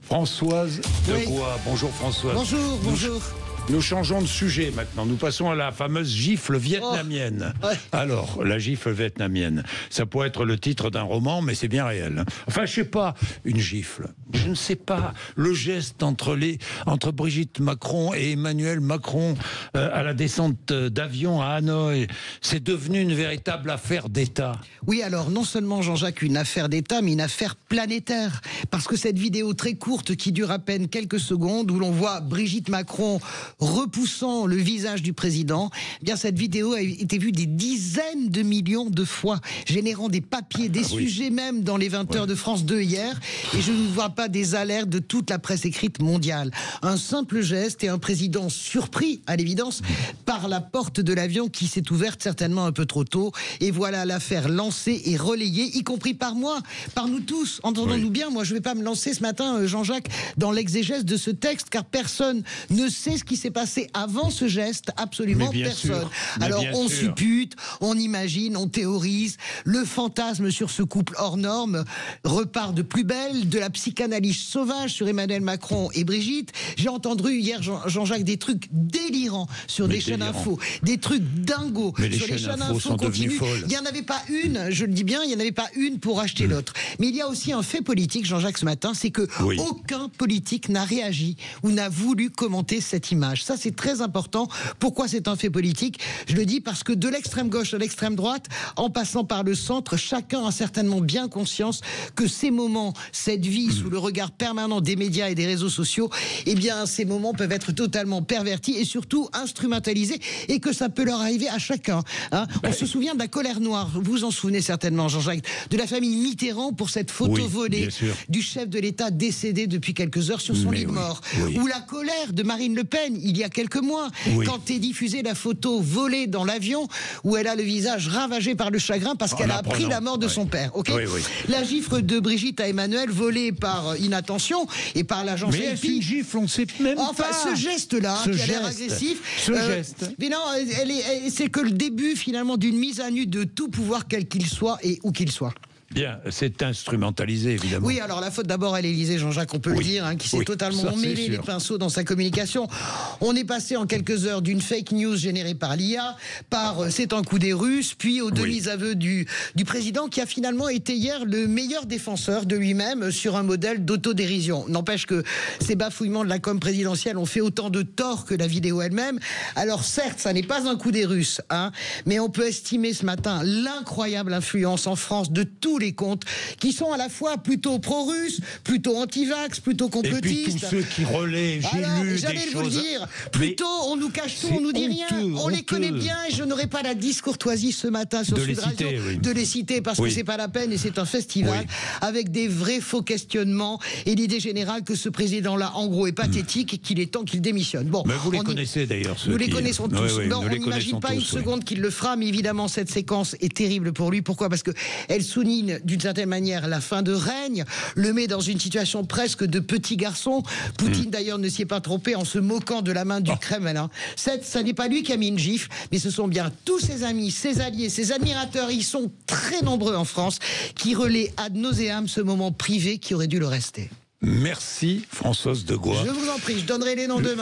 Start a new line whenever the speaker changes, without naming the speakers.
Françoise de Gois. Bonjour Françoise.
Bonjour, bonjour.
Nous changeons de sujet maintenant. Nous passons à la fameuse gifle vietnamienne.
Oh, ouais.
Alors, la gifle vietnamienne, ça pourrait être le titre d'un roman, mais c'est bien réel. Enfin, je sais pas, une gifle. Je ne sais pas. Le geste entre Brigitte Macron et Emmanuel Macron à la descente d'avion à Hanoï, c'est devenu une véritable affaire d'État.
Oui, alors non seulement Jean-Jacques une affaire d'État, mais une affaire planétaire. Parce que cette vidéo très courte qui dure à peine quelques secondes, où l'on voit Brigitte Macron repoussant le visage du président, eh bien cette vidéo a été vue des dizaines de millions de fois, générant des papiers, des sujets même dans les 20 heures de France 2 hier. Et je ne vois pas des alertes de toute la presse écrite mondiale. Un simple geste et un président surpris, à l'évidence, par la porte de l'avion qui s'est ouverte certainement un peu trop tôt. Et voilà l'affaire lancée et relayée, y compris par moi, par nous tous. Entendons-nous bien, moi je ne vais pas me lancer ce matin, Jean-Jacques, dans l'exégèse de ce texte, car personne ne sait ce qui s'est passé avant ce geste, absolument personne. Alors on suppute, on imagine, on théorise, le fantasme sur ce couple hors norme repart de plus belle, de la psychanalyse sauvage sur Emmanuel Macron et Brigitte. J'ai entendu hier, Jean-Jacques, des trucs délirants sur des chaînes info, des trucs dingos sur les chaînes info continues. Il n'y en avait pas une, je le dis bien, il n'y en avait pas une pour acheter l'autre. Mais il y a aussi un fait politique, Jean-Jacques, ce matin, c'est que aucun politique n'a réagi ou n'a voulu commenter cette image. Ça, c'est très important. Pourquoi c'est un fait politique? Je le dis parce que de l'extrême gauche à l'extrême droite, en passant par le centre, chacun a certainement bien conscience que ces moments, cette vie sous le regard permanent des médias et des réseaux sociaux, eh bien, ces moments peuvent être totalement pervertis et surtout instrumentalisés, et que ça peut leur arriver à chacun. Hein. On se souvient de la colère noire, vous vous en souvenez certainement, Jean-Jacques, de la famille Mitterrand pour cette photo volée du chef de l'État décédé depuis quelques heures sur son lit de mort. Ou la colère de Marine Le Pen, il y a quelques mois, quand est diffusée la photo volée dans l'avion, où elle a le visage ravagé par le chagrin parce qu'elle a appris la mort de son père. La gifle de Brigitte à Emmanuel, volée par inattention et par l'agence
AP. Mais est-ce une gifle? On ne sait même pas.
Enfin, ce geste-là, qui a l'air agressif. Mais non, c'est que le début, finalement, d'une mise à nu de tout pouvoir, quel qu'il soit et où qu'il soit.
Bien, c'est instrumentalisé, évidemment.
Oui, alors la faute d'abord à l'Élysée, Jean-Jacques, on peut le dire, qui s'est totalement mêlé les pinceaux dans sa communication. On est passé en quelques heures d'une fake news générée par l'IA, par c'est un coup des Russes, puis au demi-aveu du président, qui a finalement été hier le meilleur défenseur de lui-même sur un modèle d'autodérision. N'empêche que ces bafouillements de la com présidentielle ont fait autant de tort que la vidéo elle-même. Alors certes, ça n'est pas un coup des Russes, mais on peut estimer ce matin l'incroyable influence en France de tous les comptes qui sont à la fois plutôt pro-russes, plutôt anti-vax, plutôt complotistes.
Et puis tous ceux qui relaient, j'ai lu des choses...
vous le dire, plutôt on nous cache tout, on nous dit rien, on les connaît bien, et je n'aurai pas la discourtoisie ce matin sur Sud Radio de les citer parce que c'est pas la peine et c'est un festival avec des vrais faux questionnements et l'idée générale que ce président-là, en gros, est pathétique et qu'il est temps qu'il démissionne. Bon,
mais vous les connaissez d'ailleurs.
Nous les connaissons tous. Non, on n'imagine pas une seconde qu'il le fera, mais évidemment cette séquence est terrible pour lui. Pourquoi? Parce que elle souligne d'une certaine manière la fin de règne, le met dans une situation presque de petit garçon. Poutine d'ailleurs ne s'y est pas trompé en se moquant de la main du Kremlin. Ça n'est pas lui qui a mis une gifle, mais ce sont bien tous ses amis, ses alliés, ses admirateurs, ils sont très nombreux en France, qui relaient ad nauseam ce moment privé qui aurait dû le rester.
Merci Françoise de Gois.
Je vous en prie, je donnerai les noms demain.